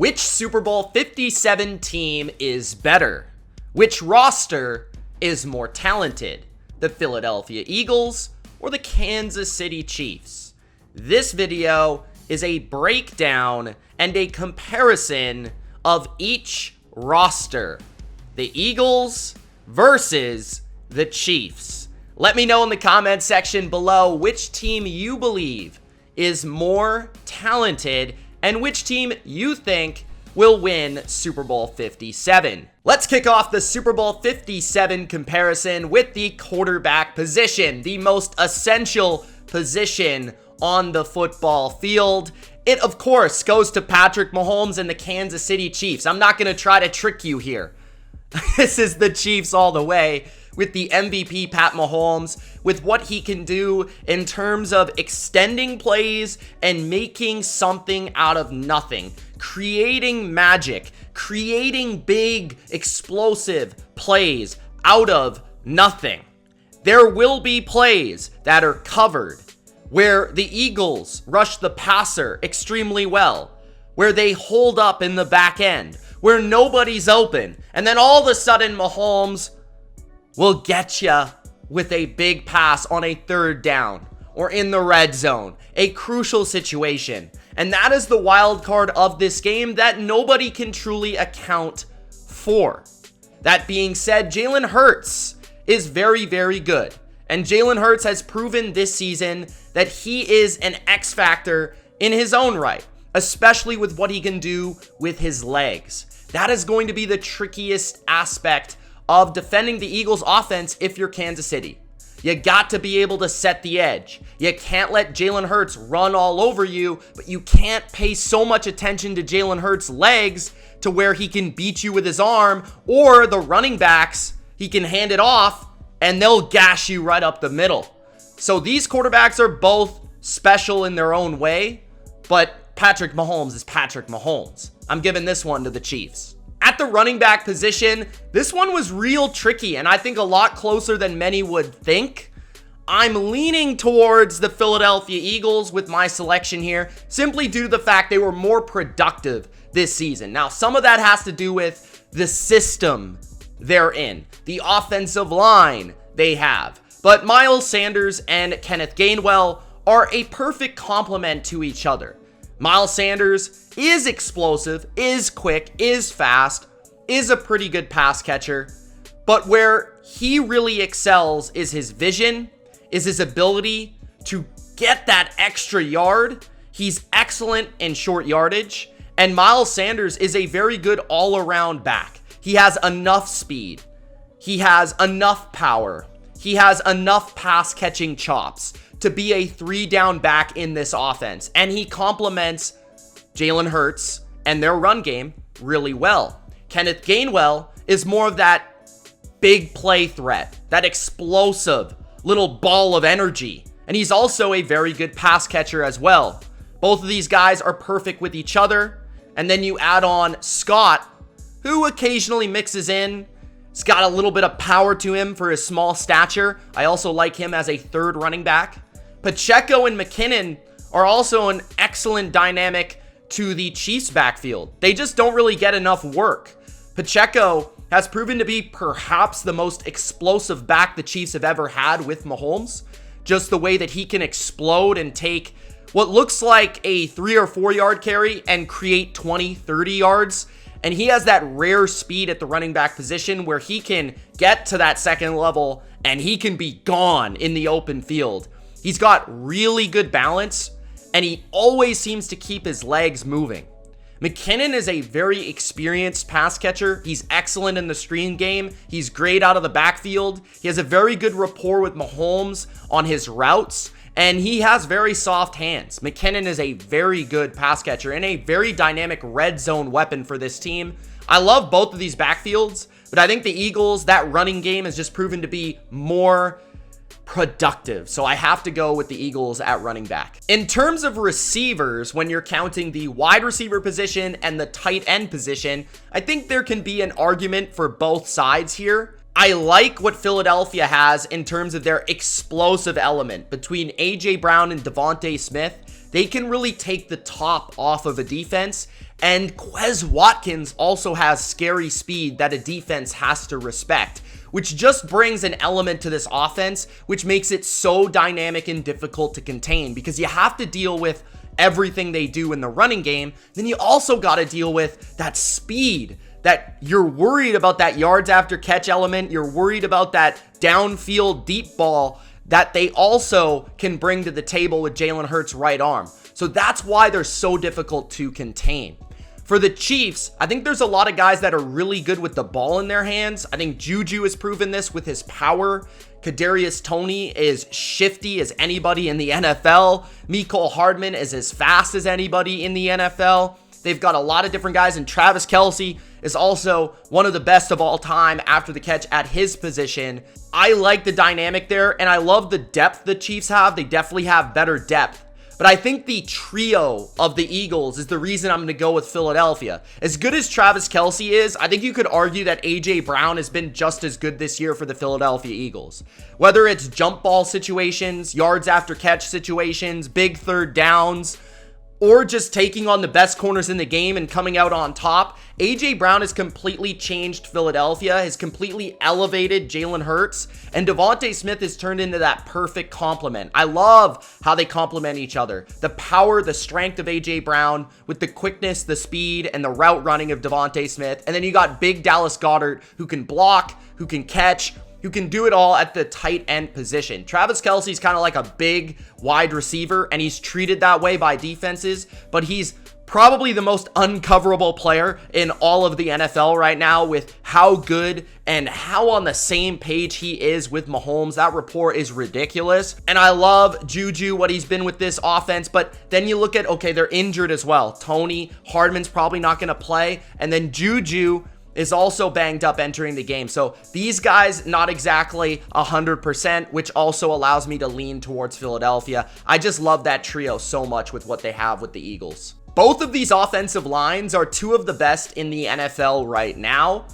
Which Super Bowl 57 team is better? Which roster is more talented? The Philadelphia Eagles or the Kansas City Chiefs? This video is a breakdown and a comparison of each roster. The Eagles versus the Chiefs. Let me know in the comment section below which team you believe is more talented and which team you think will win Super Bowl 57. Let's kick off the Super Bowl 57 comparison with the quarterback position, the most essential position on the football field. It, of course, goes to Patrick Mahomes and the Kansas City Chiefs. I'm not going to try to trick you here. This is the Chiefs all the way, with the MVP Pat Mahomes, with what he can do in terms of extending plays and making something out of nothing, creating magic, creating big, explosive plays out of nothing. There will be plays that are covered where the Eagles rush the passer extremely well, where they hold up in the back end, where nobody's open, and then all of a sudden Mahomes will get you with a big pass on a third down or in the red zone, a crucial situation. And that is the wild card of this game that nobody can truly account for. That being said, Jalen Hurts is very, very good. And Jalen Hurts has proven this season that he is an X factor in his own right, especially with what he can do with his legs. That is going to be the trickiest aspect of defending the Eagles offense if you're Kansas City. You got to be able to set the edge. You can't let Jalen Hurts run all over you, but you can't pay so much attention to Jalen Hurts' legs to where he can beat you with his arm, or the running backs, he can hand it off and they'll gash you right up the middle. So these quarterbacks are both special in their own way, but Patrick Mahomes is Patrick Mahomes. I'm giving this one to the Chiefs. At the running back position, this one was real tricky and I think a lot closer than many would think. I'm leaning towards the Philadelphia Eagles with my selection here, simply due to the fact they were more productive this season. Now, some of that has to do with the system they're in, the offensive line they have. But Miles Sanders and Kenneth Gainwell are a perfect complement to each other. Miles Sanders is explosive, is quick, is fast, is a pretty good pass catcher, but where he really excels is his vision, is his ability to get that extra yard. He's excellent in short yardage, and Miles Sanders is a very good all-around back. He has enough speed, he has enough power, he has enough pass-catching chops to be a three-down back in this offense. And he complements Jalen Hurts and their run game really well. Kenneth Gainwell is more of that big play threat, that explosive little ball of energy. And he's also a very good pass catcher as well. Both of these guys are perfect with each other. And then you add on Scott, who occasionally mixes in. He's got a little bit of power to him for his small stature. I also like him as a third running back. Pacheco and McKinnon are also an excellent dynamic to the Chiefs backfield. They just don't really get enough work. Pacheco has proven to be perhaps the most explosive back the Chiefs have ever had with Mahomes. Just the way that he can explode and take what looks like a 3 or 4 yard carry and create 20, 30 yards. And he has that rare speed at the running back position where he can get to that second level and he can be gone in the open field. He's got really good balance, and he always seems to keep his legs moving. McKinnon is a very experienced pass catcher. He's excellent in the screen game. He's great out of the backfield. He has a very good rapport with Mahomes on his routes, and he has very soft hands. McKinnon is a very good pass catcher and a very dynamic red zone weapon for this team. I love both of these backfields, but I think the Eagles, that running game has just proven to be more productive. So I have to go with the Eagles at running back. In terms of receivers, when you're counting the wide receiver position and the tight end position, I think there can be an argument for both sides here. I like what Philadelphia has in terms of their explosive element between AJ Brown and Devontae Smith. They can really take the top off of a defense And Quez Watkins also has scary speed that a defense has to respect, which just brings an element to this offense, which makes it so dynamic and difficult to contain because you have to deal with everything they do in the running game. Then you also got to deal with that speed, that you're worried about that yards after catch element. You're worried about that downfield deep ball that they also can bring to the table with Jalen Hurts' right arm. So that's why they're so difficult to contain. For the Chiefs, I think there's a lot of guys that are really good with the ball in their hands. I think Juju has proven this with his power. Kadarius Toney is shifty as anybody in the NFL. Mecole Hardman is as fast as anybody in the NFL. They've got a lot of different guys, and Travis Kelce is also one of the best of all time after the catch at his position. I like the dynamic there, and I love the depth the Chiefs have. They definitely have better depth. But I think the trio of the Eagles is the reason I'm going to go with Philadelphia. As good as Travis Kelce is, I think you could argue that A.J. Brown has been just as good this year for the Philadelphia Eagles. Whether it's jump ball situations, yards after catch situations, big third downs, or just taking on the best corners in the game and coming out on top, A.J. Brown has completely changed Philadelphia, has completely elevated Jalen Hurts, and Devontae Smith has turned into that perfect complement. I love how they complement each other. The power, the strength of A.J. Brown with the quickness, the speed, and the route running of Devontae Smith. And then you got big Dallas Goedert who can block, who can catch, who can do it all at the tight end position. Travis Kelce's kind of like a big wide receiver, and he's treated that way by defenses, but he's probably the most uncoverable player in all of the NFL right now with how good and how on the same page he is with Mahomes. That rapport is ridiculous. And I love Juju, what he's been with this offense, but then you look at, okay, they're injured as well. Toney, Hardman's probably not going to play, and then Juju is also banged up entering the game. So these guys, not exactly 100%, which also allows me to lean towards Philadelphia. I just love that trio so much with what they have with the Eagles. Both of these offensive lines are two of the best in the NFL right now,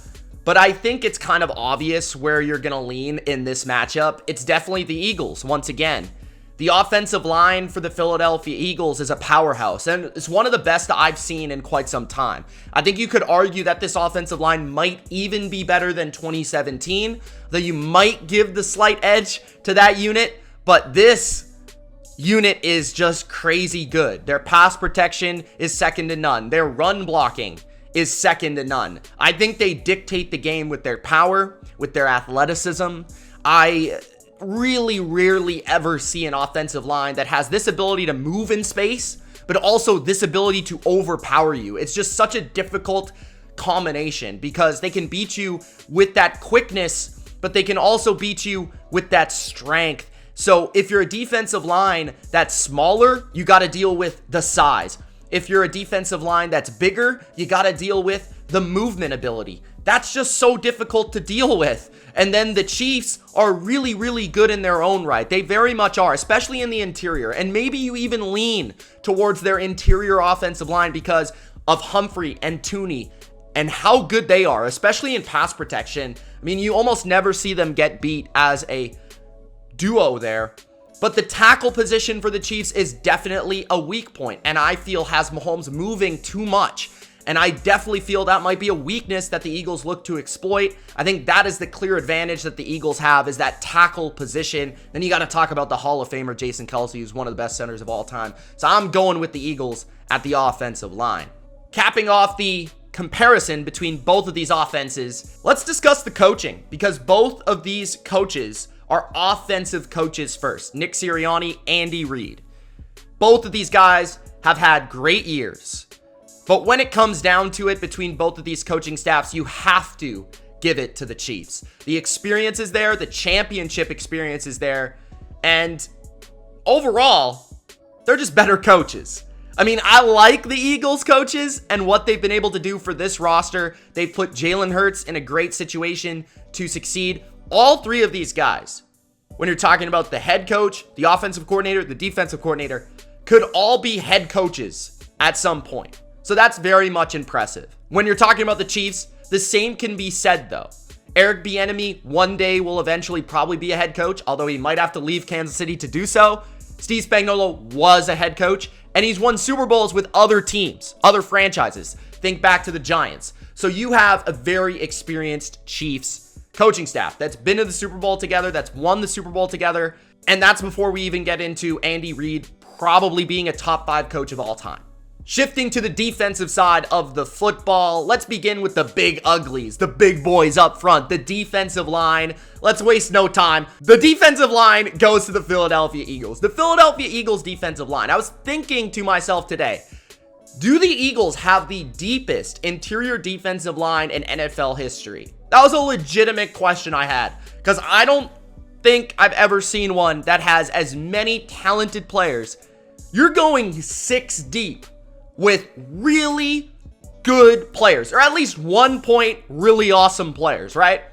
but I think it's kind of obvious where you're going to lean in this matchup. It's definitely the Eagles once again. The offensive line for the Philadelphia Eagles is a powerhouse, and it's one of the best I've seen in quite some time. I think you could argue that this offensive line might even be better than 2017, though you might give the slight edge to that unit, but this unit is just crazy good. Their pass protection is second to none. Their run blocking is second to none. I think they dictate the game with their power, with their athleticism. I really rarely ever see an offensive line that has this ability to move in space, but also this ability to overpower you. It's just such a difficult combination because they can beat you with that quickness, but they can also beat you with that strength. So if you're a defensive line that's smaller, you got to deal with the size. If you're a defensive line that's bigger, you got to deal with the movement ability. That's just so difficult to deal with. And then the Chiefs are really, really good in their own right. They very much are, especially in the interior. And maybe you even lean towards their interior offensive line because of Humphrey and Toney and how good they are, especially in pass protection. I mean, you almost never see them get beat as a duo there. But the tackle position for the Chiefs is definitely a weak point, and I feel has Mahomes moving too much. And I definitely feel that might be a weakness that the Eagles look to exploit. I think that is the clear advantage that the Eagles have, is that tackle position. Then you got to talk about the Hall of Famer Jason Kelce, who's one of the best centers of all time. So I'm going with the Eagles at the offensive line. Capping off the comparison between both of these offenses, let's discuss the coaching, because both of these coaches are offensive coaches first. Nick Sirianni, Andy Reid. Both of these guys have had great years. But when it comes down to it between both of these coaching staffs, you have to give it to the Chiefs. The experience is there, the championship experience is there, and overall, they're just better coaches. I mean, I like the Eagles coaches and what they've been able to do for this roster. They've put Jalen Hurts in a great situation to succeed. All three of these guys, when you're talking about the head coach, the offensive coordinator, the defensive coordinator, could all be head coaches at some point. So that's very much impressive. When you're talking about the Chiefs, the same can be said though. Eric Bieniemy one day will eventually probably be a head coach, although he might have to leave Kansas City to do so. Steve Spagnuolo was a head coach, and he's won Super Bowls with other teams, other franchises. Think back to the Giants. So you have a very experienced Chiefs coaching staff that's been to the Super Bowl together, that's won the Super Bowl together, and that's before we even get into Andy Reid probably being a top 5 coach of all time. Shifting to the defensive side of the football, let's begin with the big uglies, the big boys up front, the defensive line. Let's waste no time. The defensive line goes to the Philadelphia Eagles. The Philadelphia Eagles defensive line. I was thinking to myself today, do the Eagles have the deepest interior defensive line in NFL history? That was a legitimate question I had, because I don't think I've ever seen one that has as many talented players. You're going 6 deep with really good players, or at least 1 point really awesome players, right?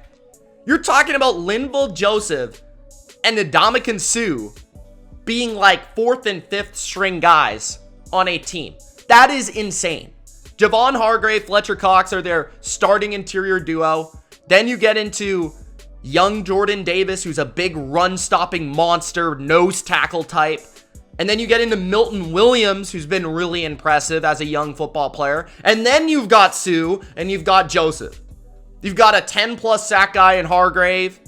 You're talking about Linval Joseph and Ndamukong Suh being like 4th and 5th string guys on a team. That is insane. Javon Hargrave, Fletcher Cox are their starting interior duo. Then you get into young Jordan Davis, who's a big run-stopping monster, nose tackle type. And then you get into Milton Williams, who's been really impressive as a young football player. And then you've got Suh and you've got Joseph. You've got a 10-plus sack guy in Hargrave.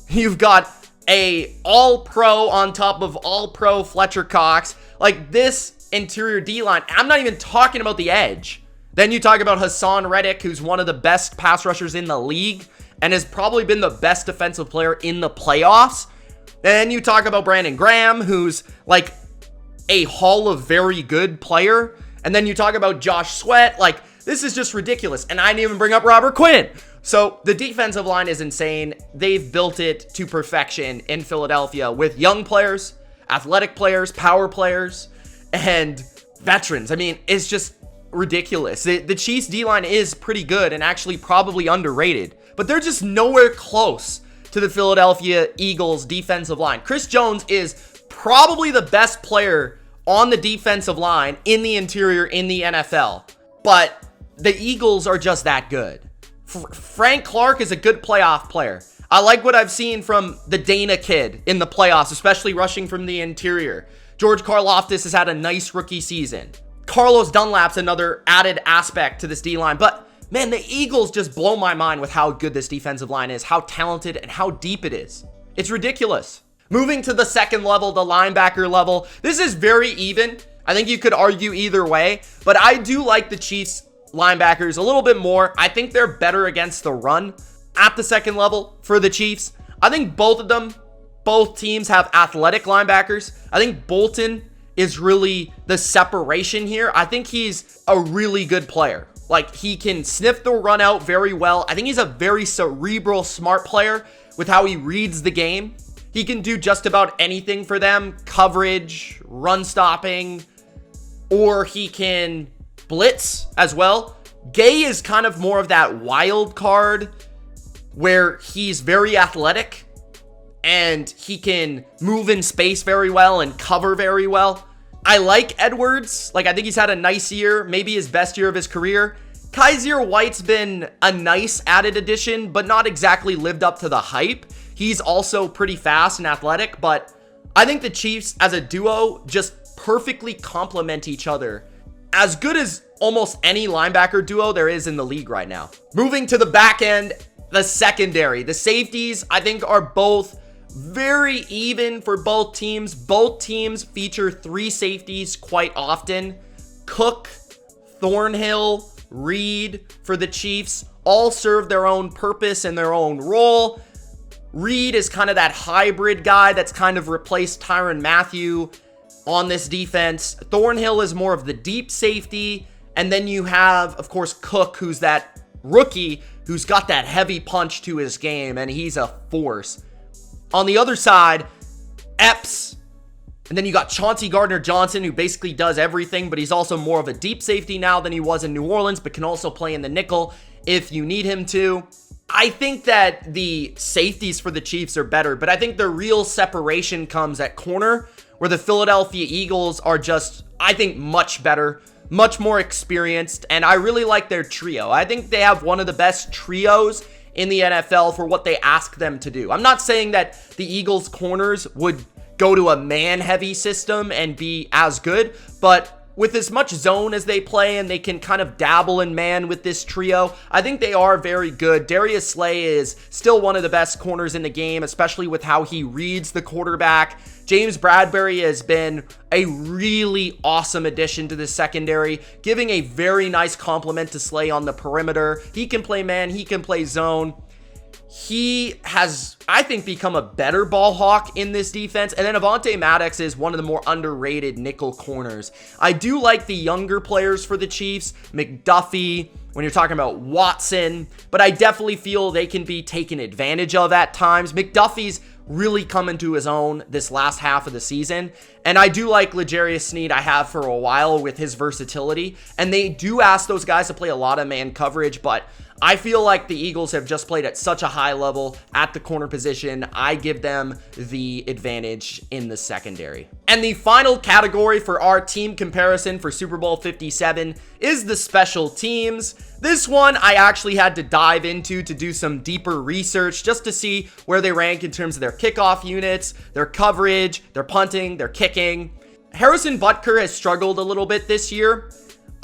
You've got a all-pro on top of all-pro Fletcher Cox. Like, this interior D-line, I'm not even talking about the edge. Then you talk about Hassan Reddick, who's one of the best pass rushers in the league and has probably been the best defensive player in the playoffs. Then you talk about Brandon Graham, who's like a Hall of Very Good player. And then you talk about Josh Sweat. Like, this is just ridiculous. And I didn't even bring up Robert Quinn. So the defensive line is insane. They've built it to perfection in Philadelphia with young players, athletic players, power players, and veterans. I mean, it's just ridiculous. The Chiefs D-line is pretty good and actually probably underrated, but they're just nowhere close to the Philadelphia Eagles defensive line. Chris Jones is probably the best player on the defensive line in the interior in the NFL, but the Eagles are just that good. Frank Clark is a good playoff player. I like what I've seen from the Dana kid in the playoffs, especially rushing from the interior. George Karlaftis has had a nice rookie season. Carlos Dunlap's another added aspect to this D-line, but man, the Eagles just blow my mind with how good this defensive line is, how talented and how deep it is. It's ridiculous. Moving to the second level, the linebacker level, this is very even. I think you could argue either way, but I do like the Chiefs linebackers a little bit more. I think they're better against the run at the second level for the Chiefs. I think both teams have athletic linebackers. I think Bolton is really the separation here. I think he's a really good player. Like, he can sniff the run out very well. I think he's a very cerebral, smart player with how he reads the game. He can do just about anything for them. Coverage, run stopping, or he can blitz as well. Gay is kind of more of that wild card where he's very athletic and he can move in space very well and cover very well. I like Edwards. Like, I think he's had a nice year, maybe his best year of his career. Kaiser White's been a nice added addition, but not exactly lived up to the hype. He's also pretty fast and athletic, but I think the Chiefs as a duo just perfectly complement each other. As good as almost any linebacker duo there is in the league right now. Moving to the back end, the secondary. The safeties, I think, are both very even for both teams. Both teams feature 3 safeties quite often. Cook, Thornhill, Reed for the Chiefs all serve their own purpose and their own role. Reed is kind of that hybrid guy that's kind of replaced Tyrann Mathieu on this defense. Thornhill is more of the deep safety. And then you have, of course, Cook, who's that rookie who's got that heavy punch to his game, and he's a force. On the other side, Epps, and then you got Chauncey Gardner-Johnson, who basically does everything, but he's also more of a deep safety now than he was in New Orleans, but can also play in the nickel if you need him to. I think that the safeties for the Chiefs are better, but I think the real separation comes at corner, where the Philadelphia Eagles are just, I think, much better, much more experienced, and I really like their trio. I think they have one of the best trios in the NFL for what they ask them to do. I'm not saying that the Eagles corners would go to a man-heavy system and be as good, but with as much zone as they play, and they can kind of dabble in man with this trio, I think they are very good. Darius Slay is still one of the best corners in the game, especially with how he reads the quarterback. James Bradbury has been a really awesome addition to the secondary, giving a very nice complement to Slay on the perimeter. He can play man, he can play zone. He has, I think, become a better ball hawk in this defense. And then Avonte Maddox is one of the more underrated nickel corners. I do like the younger players for the Chiefs, McDuffie, when you're talking about Watson, but I definitely feel they can be taken advantage of at times. McDuffie's really come into his own this last half of the season, and I do like L'Jarius Sneed. I have for a while with his versatility, and they do ask those guys to play a lot of man coverage, but I feel like the Eagles have just played at such a high level at the corner position. I give them the advantage in the secondary. And the final category for our team comparison for Super Bowl 57 is the special teams. This one I actually had to dive into to do some deeper research just to see where they rank in terms of their kickoff units, their coverage, their punting, their kicking. Harrison Butker has struggled a little bit this year.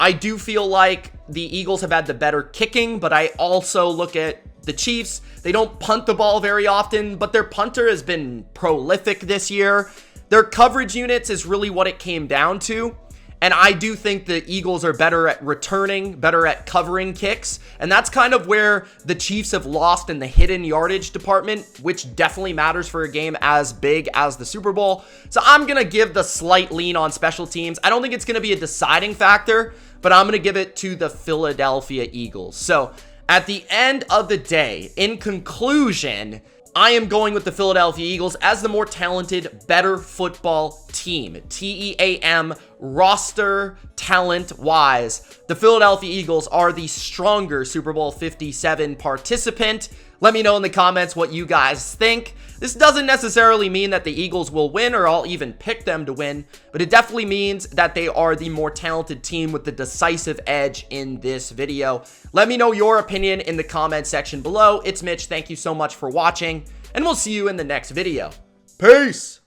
I do feel like the Eagles have had the better kicking, but I also look at the Chiefs. They don't punt the ball very often, but their punter has been prolific this year. Their coverage units is really what it came down to. And I do think the Eagles are better at returning, better at covering kicks. And that's kind of where the Chiefs have lost in the hidden yardage department, which definitely matters for a game as big as the Super Bowl. So I'm going to give the slight lean on special teams. I don't think it's going to be a deciding factor, but I'm going to give it to the Philadelphia Eagles. So at the end of the day, in conclusion, I am going with the Philadelphia Eagles as the more talented, better football team. TEAM, roster, talent-wise. The Philadelphia Eagles are the stronger Super Bowl 57 participant. Let me know in the comments what you guys think. This doesn't necessarily mean that the Eagles will win, or I'll even pick them to win, but it definitely means that they are the more talented team with the decisive edge in this video. Let me know your opinion in the comment section below. It's Mitch. Thank you so much for watching, and we'll see you in the next video. Peace!